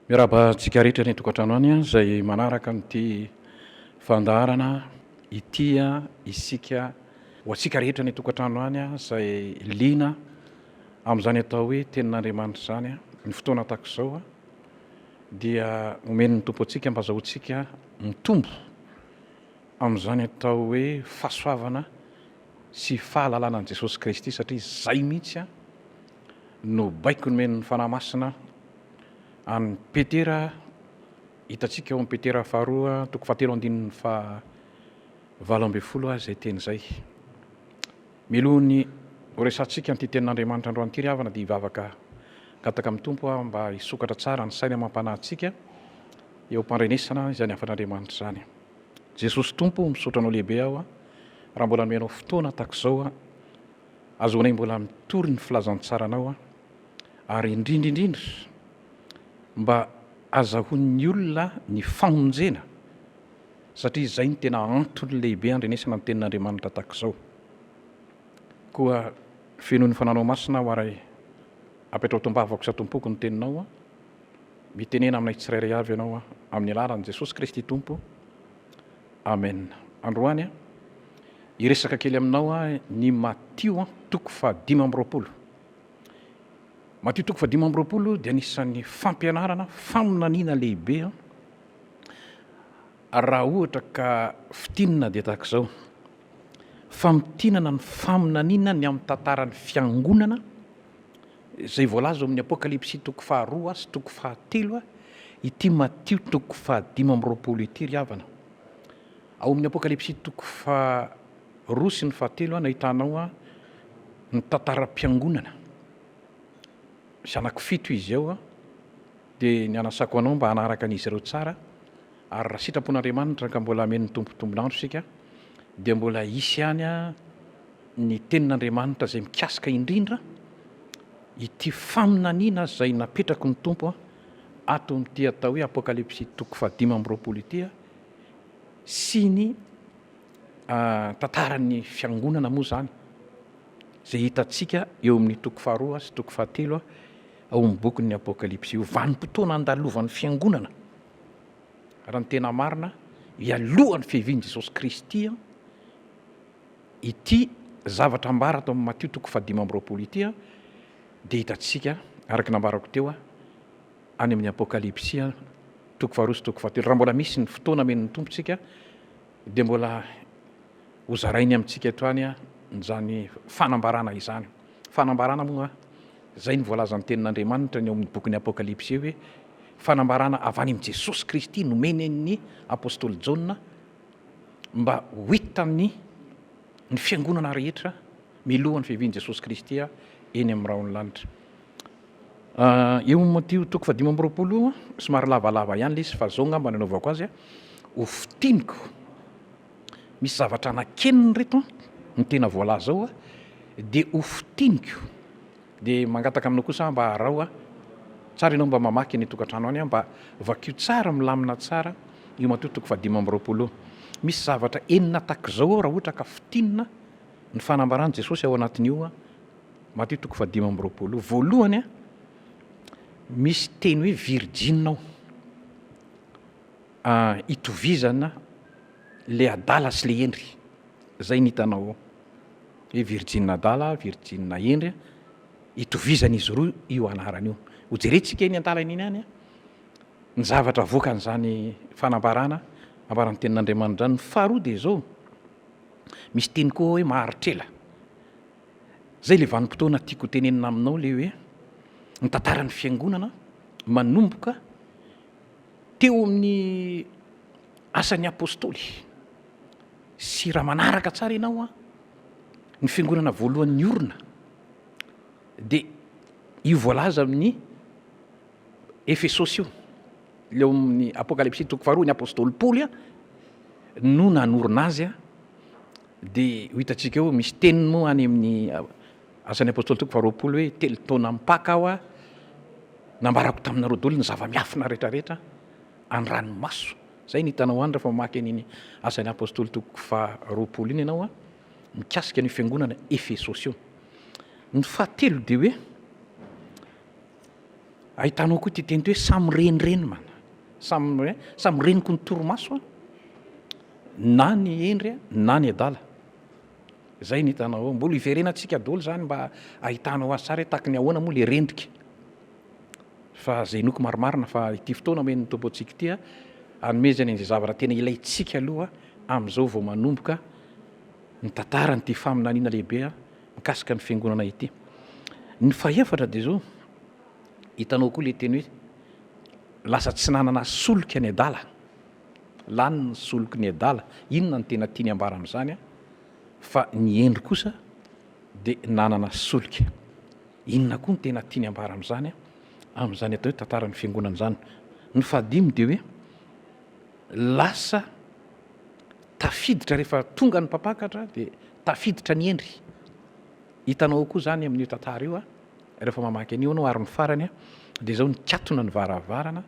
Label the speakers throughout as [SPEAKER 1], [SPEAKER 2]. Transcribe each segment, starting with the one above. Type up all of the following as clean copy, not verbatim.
[SPEAKER 1] Miarabantsika rehetra ny tokantrano any izay manaraka nyity fandaharana itya isika ho atsika rehetra ny tokantrano any izay liana amin'izany atao hoe tenin'Andriamanitra izany ny fotoana tahaka izao dia omen'ny tompo antsika mba azahoantsika mitombo amin'izany atao hoe fahasoavana sy fahalalana an'i Jesosy Kristy satria izay mihitsy no baiko nomen'ny fanahy masina any Petera hitantsika eo amin'ny Petera faharoa toko fahatelo andininy valo ambin'ny folo izay teny izay. Milohany ho resantsika nyity tenin'Andriamanitra androany ity ry havana dia hivavaka gataka amin'ny tompo mba hisokatra tsara ny saina mampanahintsika eo am-pandrenesana izany hafan'Andriamanitra izany. Jesosy tompo misaotra anao lehibe aho raha mbola nomenao fotoana tahaka izao azoanay mbola mitory ny filazantsara anao ary indrindra mba azahoan'ny olona ny famonjena satria izay ny tena antony lehibe andrenesana ny tenin'Andriamanitra tahaka izao. Koa fenoan'ny fananao masina ho ary apetrao tombavako sy atompoko ny teninao mitenena aminay tsirairay avy ianao amin'ny alalan'i Jesosy Kristy Tompo. Amen. Androany hiresaka kely aminao ny Matio toko fahadimy amby roapolo. Matio toko fahadimy amby roapolo dia anisan'ny fampianarana faminaniana lehibe raha ohatra ka fitinana dia tahaka izao. Famitinana ny faminaniana ny amin'ny tantaran'ny fiangonana izay voalaza amin'ny Apokalipsy toko faharoa sy toko fahatelo ity Matio toko fahadimy amby roapolo ity ry havana. Ao amin'ny Apokalipsy toko faharoa sy ny fahatelo nahitanao ny tantaram-piangonana. Misy anankifito izy ao dia ny anasako anao mba hanaraka an'izy ireo tsara ary raha sitrapon'Andriamanitra ka mbola amen'ny tompotombonandro isika dia mbola hisy ihany ny tenin'Andriamanitra izay mikasika indrindra ity faminaniana izay napetrako ny tompo ato amin'ity atao hoe Apokalipsy toko fahadimy amby roapolo ity sy ny tantaran'ny fiangonana moa izany izay hitantsika eo amin'ny toko faharoa sy toko fahatelo ao amin'ny bokin'ny Apokalipsy io. Vanim-potoana andalovan'ny fiangonana raha ny tena marina hialohan'ny fihavian'i Jesosy Kristy ity zavatra ambara ato amin'ny Matio toko fahadimy amby roapolo ity dia hitantsika araka nambarako teo any amin'ny Apokalipsy toko faharoa sy toko fahatelo. Raha mbola misy ny fotoana amen'ny tompontsika dia mbola hozarainy amintsika eto any izany fanambarana izany. Fanambarana moa izay ny voalazan'ny tenin'Andriamanitra ny eo amin'ny bokin'ny Apokalipsy eo hoe fanambarana avy any amin'i Jesosy Kristy nomeny ny apôstôly Jaona mba ho hitany ny fiangonana rehetra milohan'ny fihavian'i Jesosy Kristy eny amin'ny rahony lanitra. Eo Matio toko fahadimy amby roapolo somary lavalava ihany ilay izy fa zao ngamba nanaovako azy ho fitiniko. Misy zavatra anakeniny reto ny tena voalaza ao dia ho fitiniko dia mangataka aminao kosa mba harao tsara ianao mba mamaky ny tokantrano any mba vakio tsara milamina tsara io Matio toko fahadimy amby roapolo. Misy zavatra enina tahaka izao raha ohatra ka fitinina ny fanambaran'i Jesosy ao anatin'io Matio toko fahadimy amby roapolo. Voalohany misy teny hoe virgine hitovizana le adala sy le endry izay ny hitanao ao hoe virgine adala virgine endry hitovizana izy roa io anarana io. Ho jerentsika eny an-dalana iny ihany ny zavatra voakan'izany fanambarana ambaran'ny tenin'Andriamanitra izany. Ny faharoa dia izao misy teny koa hoe maharitrela. Zay le vanim-potoana tiako tenenina aminao le hoe ny tantaran'ny fiangonana manomboka teo amin'ny asan'ny apôstôly sy raha manaraka tsara ianao ny fiangonana voalohan'ny orina dia io voalaza amin'ny Efesosy io leo amin'ny Apokalipsy toko faharoa ny apôstôly Paoly no nanorina azy dia ho hitantsika eo misy teniny moa any amin'ny asan'ny apôstôly toko faharoapolo hoe telo taona mipaka aho nambarako taminareo daholo ny zava-miafina rehetrarehetra an-dranomaso. Zay ny hitanao any rehefa mamaky an'iny asan'ny apôstôly toko faharoapolo iny ianao mikasika ny fiangonana Efesosy io. Ny fahatelo dia hoe ahitanao koa ty teny ty hoe samy renireny mana samy reniko ny toromaso a na ny endry a na ny adala zay ny hitanao mbola iverenantsika daholo zany mba ahitanao azy tsara hoe taky ny ahoana moa le rendrika fa zay noko marimarina fa ity fotoana meny ny tompo antsika ity a anomezany an'izay zavatra tena ilayntsika aloha am'izao vao manomboka ny tantara nyty faminaniana lehibe a mikasika ny fiangonana ity ny faefatra de zao hitanao koa le teny hoe lasa tsy nanana solika ny adala lany ny soloko ny adala inona ny tena tiany ambara am'izany a fa ny endry kosa de nanana solika inona koa ny tena tiany ambara am'izany a am'izany atao hoe tantara ny fiangonana zany ny fahadimy de hoe lasa tafiditra rehefa tonga ny mpapakatra de tafiditra ny endry hitanao koa zany amin'io tantara io a rehefa mamaky an'io anao ary ny farany a de zao nikatona ny varavarana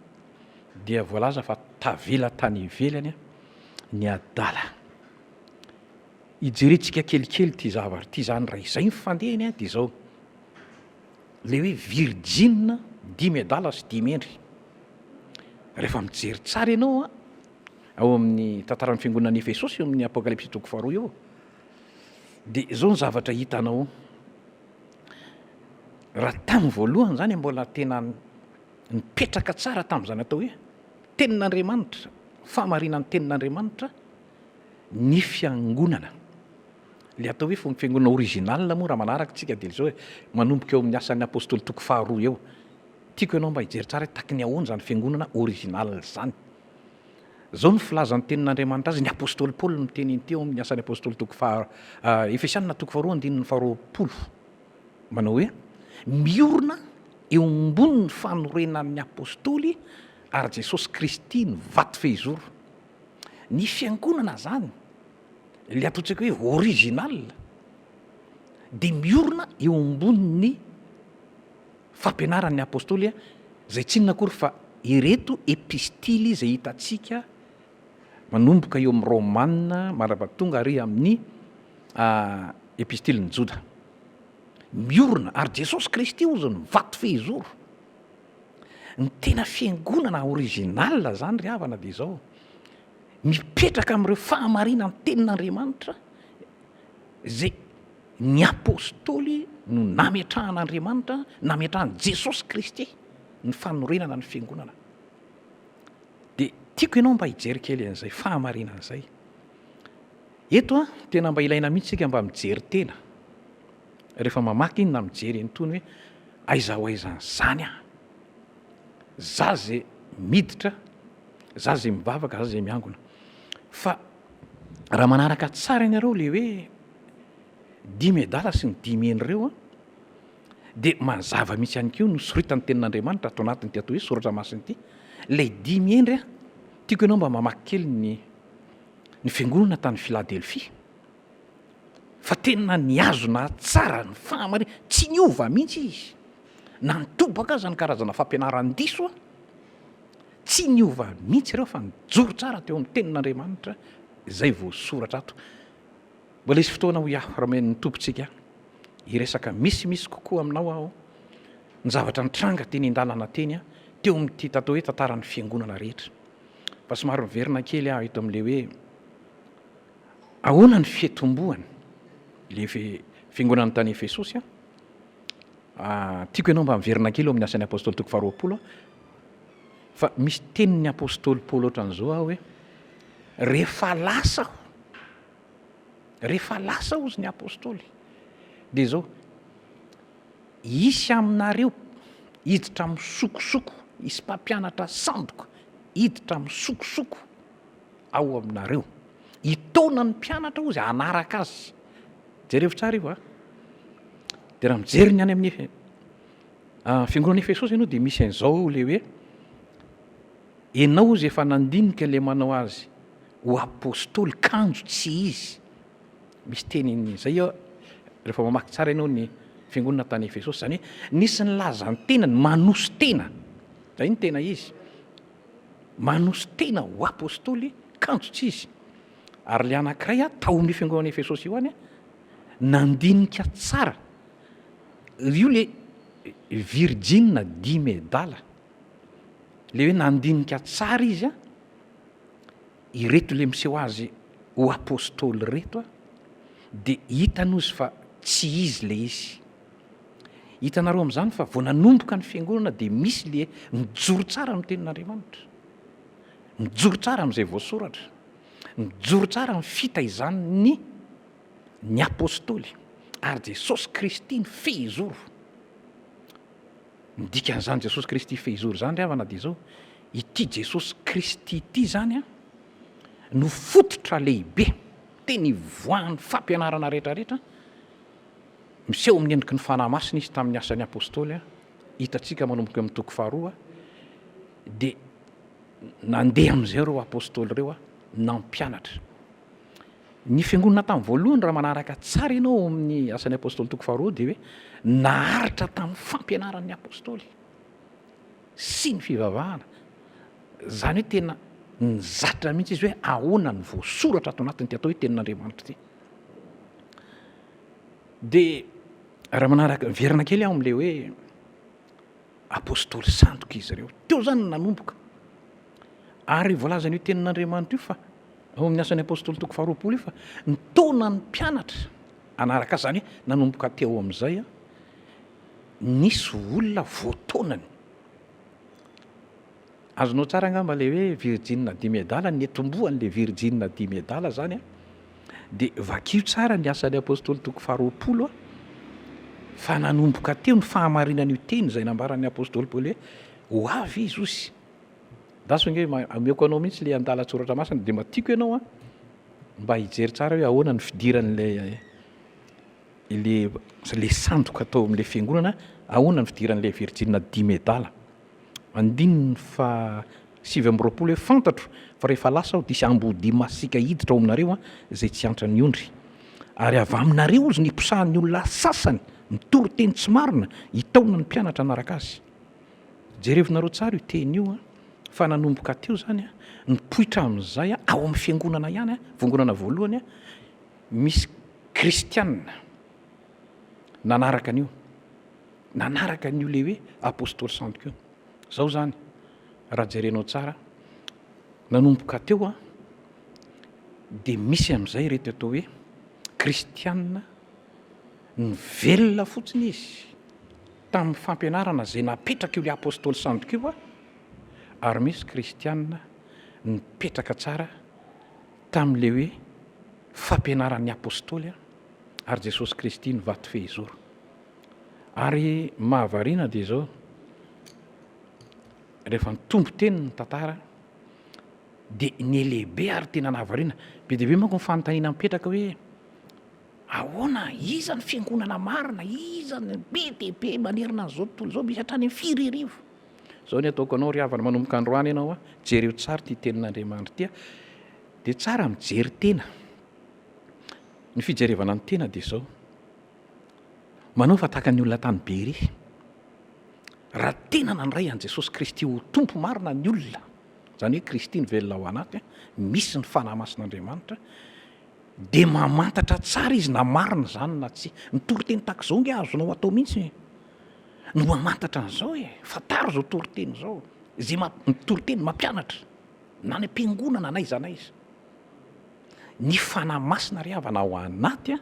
[SPEAKER 1] dia voalaza fa tavela tany ivelany a ny adala ijerentsika kelikely ty zavatra ty zany raha izay mifandehany a de zao le hoe virgine dimy adala sy dimy endry rehefa mijery tsara ianao a ao amin'ny tantaran'ny fiangonan'ny Efesosy eo amin'ny apokalypsy toko faharoa eo de zao ny zavatra hitanao raha tamin'ny voalohany zany mbola tena nipetraka tsara tamin'izany atao hoe tenin'Andriamanitra famarinan'ny tenin'Andriamanitra ny fiangonana le atao hoe fiangonana original moa raha manaraka tsika de zao hoe manomboka eo amin'ny asan'ny apôstôly toko faharoa eo tiako ianao mba hijery tsara hoe taky ny ahoana zany fiangonana original zany zao ny filazan'ny tenin'Andriamanitra azy ny apôstôly Paul miteny teo amin'ny asan'ny apôstôly toko Efesianina toko faharoa andininy faharoapolo manao hoe miorina eo ambony ny fanorenan'ny apôstôly ary Jesosy Kristy ny vaty fehizoro ny fiangonana zany le ataontsika hoe original de miorina eo ambony ny fampianaran'ny apôstôly a zay tsy inona akory fa ireto epistily zay hitatsika manomboka eo amin'ny Romanina marabatonga ary amin'ny epistily ny Joda miorina ary Jesosy Kristy ozy ny vaty fehizoro ny tena fiangonana original zany ry havana de zao mipetraka am'ireo fahamarinan'ny tenin'Andriamanitra zay ny apôstôly no nametrahan'Andriamanitra nametrahan' Jesosy Kristy ny fanorenana ny fiangonana de tiako ianao mba hijery kely an'izay fahamarinan'izay eto a tena mba ilaina mihitsy sika mba mijery tena rehefa mamaky iny na mijery entony hoe aiza ho aizany zany a za zay miditra za zay mivavaka za zay miangona fa raha manaraka tsara ianareo le hoe dimy adala sy ny dimy endry reo a de mazava mihitsy ihany keo nosoritany tenin'Andriamanitra atao anatiny ty atao hoe soratra masiny ity le dimy endry a tiako ianao mba mamaky kely ny fiangonana tany Philadelphie fa tena niazona tsara ny fahamarina tsy niova mihitsy izy na nitobaka aza ny karazana fampianaran-diso a tsy niova mihitsy reo fa nijoro tsara teo amin'ny tenin'Andriamanitra zay voasoratra ato mbola isy fotoana ho raha meny nitompontsika iresaka misimisy kokoa aminao aho ny zavatra nitranga teny indalana teny a teo amin'ity tatao hoe tantaran'ny fiangonana rehetra fa somary miverina kely aho eto amin'le hoe ahoana ny fiatombohany le fiangonana tany Efesosy a tiako ianao mba miverina kely eo amin'ny asan'ny apôstôly toko faharoapolo fa misy tenin'ny apôstôly Paoly ohatran'izao aho hoe rehefa lasa ozy ny apôstôly de zao isy aminareo hiditra misokosoko isy mpampianatra sandoka hiditra misokosoko ao aminareo hitona ny mpianatra ozy anaraka azy jerevo tsara io a de raha mijery ny any amin'ny fiangonana Efesosy ianao de misy an'izao le hoe ianao izy efa nandinika le manao azy ho apôstôly kanjo tsy izy misy teny zay eo rehefa mamaky tsara ianao ny fiangonana tany Efesosy zany hoe nisy ny lazany tenany manosy tena zay ny tena izy manosy tena ho apôstôly kanjo tsy izy ary le anankiray a tao amin'ny fiangonana Efesosy io any a nandinika tsara io le Virgine dimy edala le hoe nandinika tsara izy a ireto le miseho azy ho apôstôly reto a de hitanozy fa tsy izy le izy. Hitanareo am'izany fa vao nanomboka ny fiangonana de misy le mijoro tsara ny tenin'Andriamanitra, mijoro tsara am'izay voasoratra, mijoro tsara ny fitaizany ny apôstôly ary Jesosy Kristy ny fehizoro. Midika an'izany Jesosy Kristy fehizoro zany ry havana de zao ity Jesosy Kristy ity zany a no fototra lehibe teny voan'ny fampianarana rehetrarehetra miseho amin'ny endriky ny fanahy masina izy tamin'ny asan'ny apôstôly a hitantsika manomboka amin'ny toko faharoa de nandeha am'izay reo apôstôly reo a nampianatra. Ny fiangonana tamin'ny voalohany raha manaraka tsara ianao amin'ny asan'ny apôstôly toko faharoa de hoe naharitra tamin'ny fampianaran'ny apôstôly sy ny fivavahana. Zany hoe tena nizatra mihitsy izy hoe ahoana ny voasoratra ato anatiny ty atao hoe tenin'Andriamanitra ty. De raha manaraka miverina kely aho am'le hoe apôstôly sandoka izy reo teo zany nanomboka ary voalazany io tenin'Andriamanitra io fa ao amin'ny asan'ny apôstôly toko faharoapolo io fa ny taona ny mpianatra anaraka zany hoe nanomboka teo am'izay a nisy olona voataonany. Azonao tsara angamba le hoe Virgine dimy edala ny etombohan'le Virgine dimy edala zany a de vakio tsara ny asan'ny apôstôly toko faharoapolo a fa nanomboka teo ny fahamarinan'io teny zay nambaran'ny apôstôly Paoly hoe ho avy izy osy. Daso nge amiako anao mihitsy le andalatsoratra masina de matiako ianao a mba hijery tsara hoe ahoana ny fidiran'le le sandoka atao am'le fiangonana, ahoana ny fidiran'le Virgine dimy edala. Andininy fa 7 hoe fantatro fa rehefa lasa aho disy ambody masika hiditra ao aminareo a zay tsy antra ny ondry ary avy aminareo izy ny posahan'ny olona sasany mitoro teny tsy marina hitaona ny mpianatra anaraka azy. Jerevinareo tsara io teny io a fa nanomboka teo zany a nipoitra am'izay a ao amin'ny fiangonana ihany a fiangonana voalohany a misy kristianina nanaraka an'io nanaraka an'io le hoe apôstôly sandoka io. Zao zany raha jerenao tsara nanomboka teo a de misy am'izay reto atao hoe kristianina ny velona fotsiny izy tamin'ny fampianarana zay napetraka io le apôstôly sandoka io a ary misy kristianina nipetraka tsara tamin'le hoe fampianaran'ny apôstôly a ary Jesosy Kristy ny vaty fehizoro. Ary mahavariana de zao rehefa nitombo teny ny tantara de ny lehibe ary tena nahavariana be de be manko ny fanontaniana mipetraka hoe ahoana iza ny fiangonana marina, iza ny be de be manerina an'izao tontolo zao misy hatrany 4 arivo. Zao ny ataoko anao ry havana manomboka androany ianao a jereo tsara ty tenin'Andriamanitra tya de tsara mijery tena. Ny fijerevana ny tena de zao manao fa tahaka ny olona tany Bery raha tena nandray an Jesosy Kristy ho tompo marina ny olona zany hoe Kristy ny velona ao anaty misy ny fanahy masin'Andriamanitra de mamantatra tsara izy na marina zany na tsy. Ny toriteny tahaka zao nge azonao atao mihitsy no mamantatra an'izao fa taro zao toriteny zao zay ny toriteny mampianatra na ny am-piangonana na iza na iza. Ny fanahy masina ry havana ao anaty a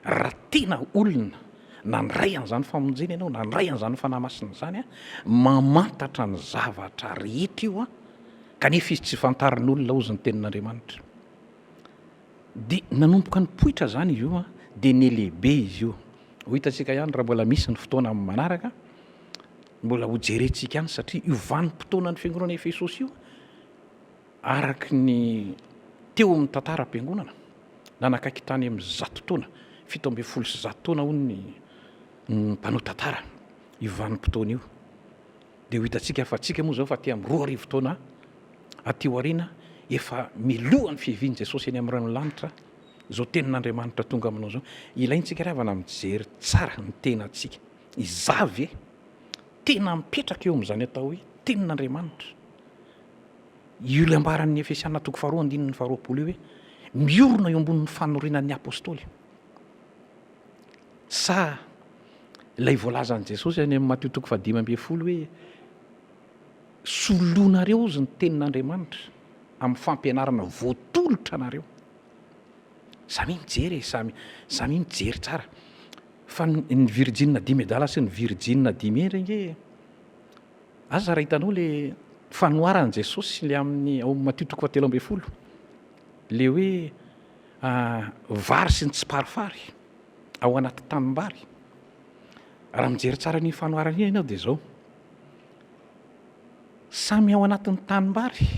[SPEAKER 1] raha tena olona nandray an'izany famonjena ianao nandray an'izany fanahy masina zany a mamantatra ny zavatra rehetra io a kanefa izy tsy fantarin'olona ozy ny tenin'Andriamanitra. De nanomboka nipoitra zany izy io a de ny lehibe izy io ho hitantsika ihany raha mbola misy ny fotoana amin'ny manaraka mbola ho jerentsika ihany satria io vanim-potoanan'ny fiangonana Efesosy io araky ny teo amin'ny tantaram-piangonana nanakaiky tany amin'ny 100 taona 17 sy 100 taona hono ny mpanao tantara io vanim-potoana io de ho hitantsika fa atsika moa zao fa ty amin'ny 2 arivo taona aty aoriana efa milohan'ny fihevian'i Jesosy eny amin'ny ranolanitra zao tenin'Andriamanitra tonga aminao zao. Ilaintsika ry havana mijery tsara ny tenantsika izavy tena mipetraka eo amin'izany atao hoe tenin'Andriamanitra. Io le ambaran'ny Efesiana toko 2:2 io hoe miorona eo ambonin'ny fanorinan'ny apôstôly sa ilay voalazan'i Jesosy any amin'ny Mateo 5:10 hoe soloanareo ozy ny tenin'Andriamanitra amin'ny fampianarana voatolotra anareo. Samy mijery samy mijery tsara fa ny Virgine 10 medala sy ny Virgine 10 renge aza raha hitanao le fanoaran'i Jesosy le amin'ny ao Mateo 13:10 le hoe vary sy ny tsiparifary ao anaty tanimbary. Raha mijery tsara ny fanoarana iny ianao dia zao samy ao anatin'ny tanimbary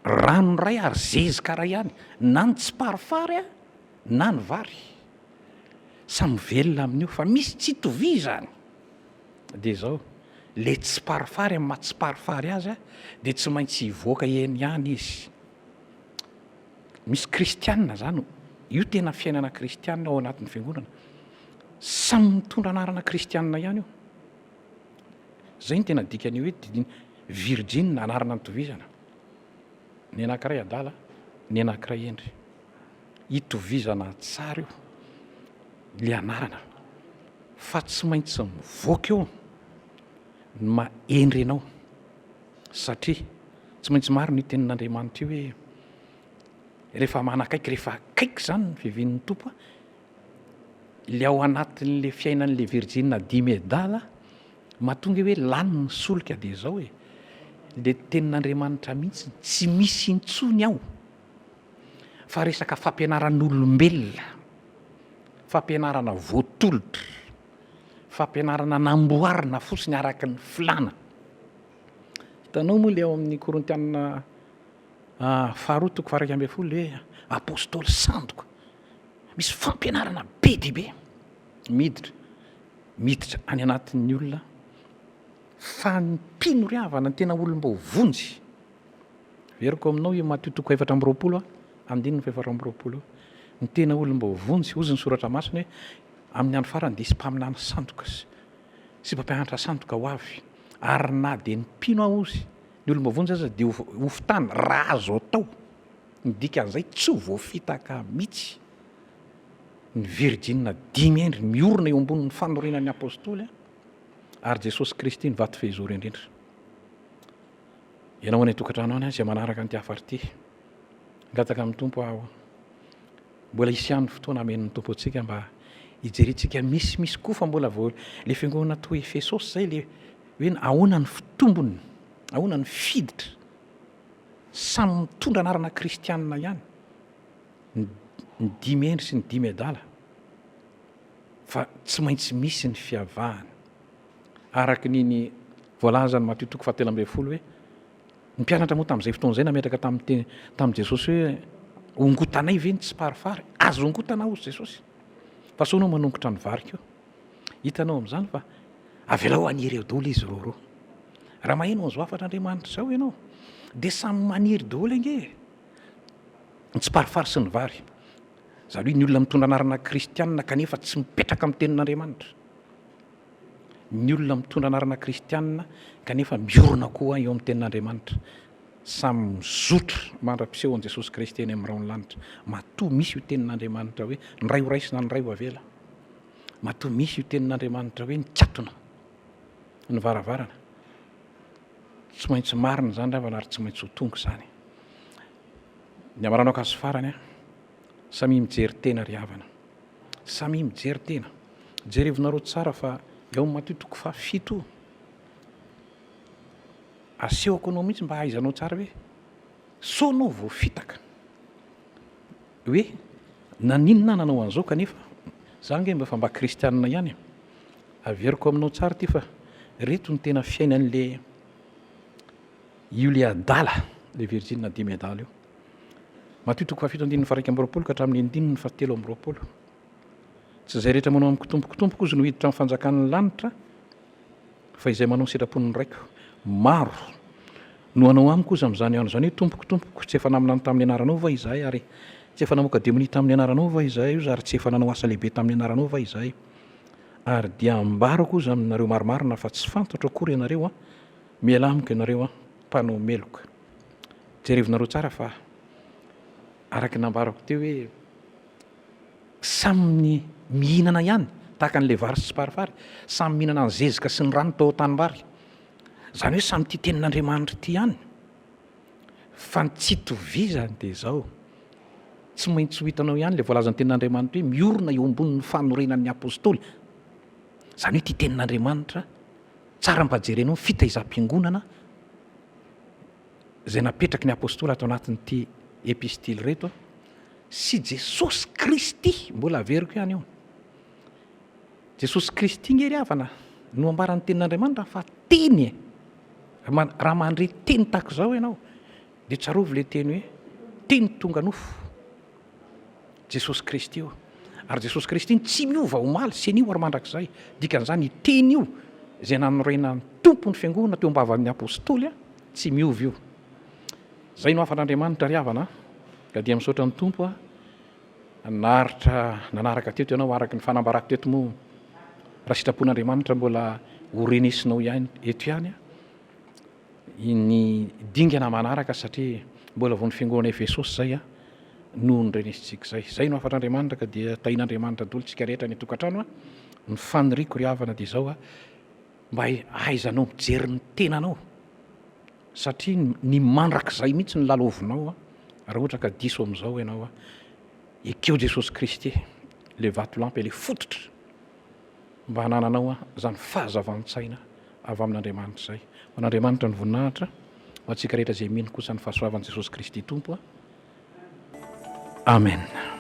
[SPEAKER 1] rano ray ary zezika ray ihany na ny tsiparifary na ny vary samy velona amin'io fa misy tsy itovizany dia zao le tsiparifary amin'ny mahatsiparifary azy dia tsy maintsy hivoaka eny ihany izy. Misy kristianina zany io tena fiainana kristianina ao anatin'ny fiangonana samy mitondra anarana kristianina ihany io. Zay ny tena dikan'io hoe Virgine anarana nitovizana, ny anankiray adala, ny anankiray endry, hitovizana tsara io le anarana fa tsy maintsy mivoaka eo ny mahendry ianao satria tsy maintsy maro ny tenin'Andriamanitra io hoe rehefa manakaiky rehefa akaiky zany ny fivian'ny tompo le ao anatin'le fiainan'le Virgine 10 medala mahatonga hoe lany ny solika dia zao hoe le tenin'Andriamanitra mihitsy tsy misy intsony ao fa resaka fampianaran'olombelona, fampianarana voatolotra, fampianarana namboarina fotsiny araka ny filana. Hitanao moa le ao amin'ny Korintianina 2:1 hoe apôstôly sandoka misy fampianarana be dia be miditra any anatin'ny olona fa ny mpinoriavana ny tena olom-bavonjy. Veriko aminao io Mateo 4:20 andininy 4:20 ny tena olom-bavonjy ozy ny soratra masina hoe amin'ny andro farany dia sy mpaminana sandoka sy mpampianatra sandoka ho avy ary na dia ny mpino aho ozy ny olom-bavonjy aza dia hofitany raha azo atao ny dikan'izay tsy ho voafitaka mihitsy. Ny Virgine 10 endry miorina eo ambonin'ny fanorinan'ny apôstôly ary Jesosy Kristy ny vaty fehizory indrindra. Ianao any tokantrano any izay manaraka ny tiafarity ngataka amin'ny tompo aho mbola isian'ny fotoana amen'ny tompo antsika mba hijerentsika misy koa fa mbola vao le fiangonana toa Efesosy zay le hoe ahoana ny fitombony, ahoana ny fiditra samy mitondra anarana kristianina ihany ny 10 endry sy ny 10 medala fa tsy maintsy misy ny fiavahany araka niny voalazany Mateo 7:11 hoe ny mpianatra moa tamin'izay fotoana izay nametraka tamin'i Jesosy hoe ongotanay ve ny tsiparifary azo ongotana ozy Jesosy fa soanao manongotra ny varika io. Hitanao amin'izany fa avelao anireo daholo izy roa raha maheno an'izao afatr'Andriamanitra zao ianao dia samy maniry daholo ange ny tsiparifary sy ny vary. Zany hoe ny olona mitondra anarana kristianina kanefa tsy mipetraka amin'ny tenin'Andriamanitra, ny olona mitondra anarana kristianina kanefa miorona koa eo amin'ny tenin'Andriamanitra samy mizotra mandra-piseho an'i Jesosy Kristy eny amin'ny raony lanitra. Matoa misy io tenin'Andriamanitra hoe ny ray ho raisina ny ray ho avela, matoa misy io tenin'Andriamanitra hoe nikatona ny varavarana. Tsy maintsy marina zany ravana ary tsy maintsy ho tonga zany. Ny amaranao akazo farany samy mijery tena ry havana, samy mijery tena. Jerevinareo tsara fa eo amin'ny Mateo 7 asehoko anao mihitsy mba hahaizanao tsara hoe soanao voafitaka hoe naninona nanao an'izao kanefa za nge mba kristianina ihany. Averiko aminao tsara ty fa reto ny tena fiainan'le io le adala le Virgine 10 medala io. Mateo 7:1-2 ka hatramin'ny 7:20. Tsy izay rehetra manao amin'ny kitompokitompoka ozy no hiditra amin'ny fanjakan'ny lanitra fa izay manao sitrapony raiko maro no anao amiko ozy amin'izany ihany izany hoe tompokitompoko tsy efa naminany tamin'ny anaranao va izahay ary tsy efa namoaka demonia tamin'ny anaranao va izahay io ary tsy efa nanao asa lehibe tamin'ny anaranao va izahay ary dia ambarako ozy aminareo maromarina fa tsy fantatra akory ianareo miala amiko ianareo mpanao meloka. Jerevinareo tsara fa araka nambarako teo hoe samy mihinana ihany tahaka n'le vary sy parivary samy mihinana ny zezika sy ny rano tao tanimbary. Zany hoe samy tia tenin'Andriamanitra ity ihany. Fa ny tsy itovizany dia izao, tsy maintsy ho hitanao ihany le voalazan'ny tenin'Andriamanitra hoe miorona eo ambonin'ny fanorenan'ny apôstôly. Zany hoe tia tenin'Andriamanitra tsara mbajerenao ny fitaizam-piangonana zay napetraky ny apôstôly ato anatin'ity epistily reto sy Jesosy Kristy mbola averiko ihany io. Jesosy Kristy ngery havana no ambaran'ny tenin'Andriamanitra fa teny raha mandre teny tahaka izao ianao dia tsarovy le teny hoe teny tonga nofo Jesosy Kristy io. Ary Jesosy Kristy iny tsy miova omaly sy anio ary mandrakizay. Dikan'izany teny io zay nanorena ny tompony fiangonana teo am-bavan'ny apôstôly tsy miova io. Zay no afan'Andriamanitra ry havana ka dia misaotra ny tompo nanaraka teto ianao araka ny fanambarako teto moa raha sitrapon'Andriamanitra mbola horenesinao ihany eto ihany ny dingana manaraka satria mbola vao ny fiangonana Efesosy zay no nyrenesitsika zay. Zay no afan'Andriamanitra ka dia tahin'Andriamanitra dolo tsika rehetra ny tokantrano ny faniriko ry havana dia izao mba ahaizanao mijery ny tenanao satria ny mandrakizay mihitsy ny lalaovinao raha ohatra ka diso amin'izao ianao ekeo Jesosy Kristy le vatolampy le fototra mba hanananao zany fahazavan-tsaina avy amin'Andriamanitra zay. An'Andriamanitra ny voninahitra ho antsika rehetra zay mino kosa ny fahasoavan'i Jesosy Kristy tompo. Amen.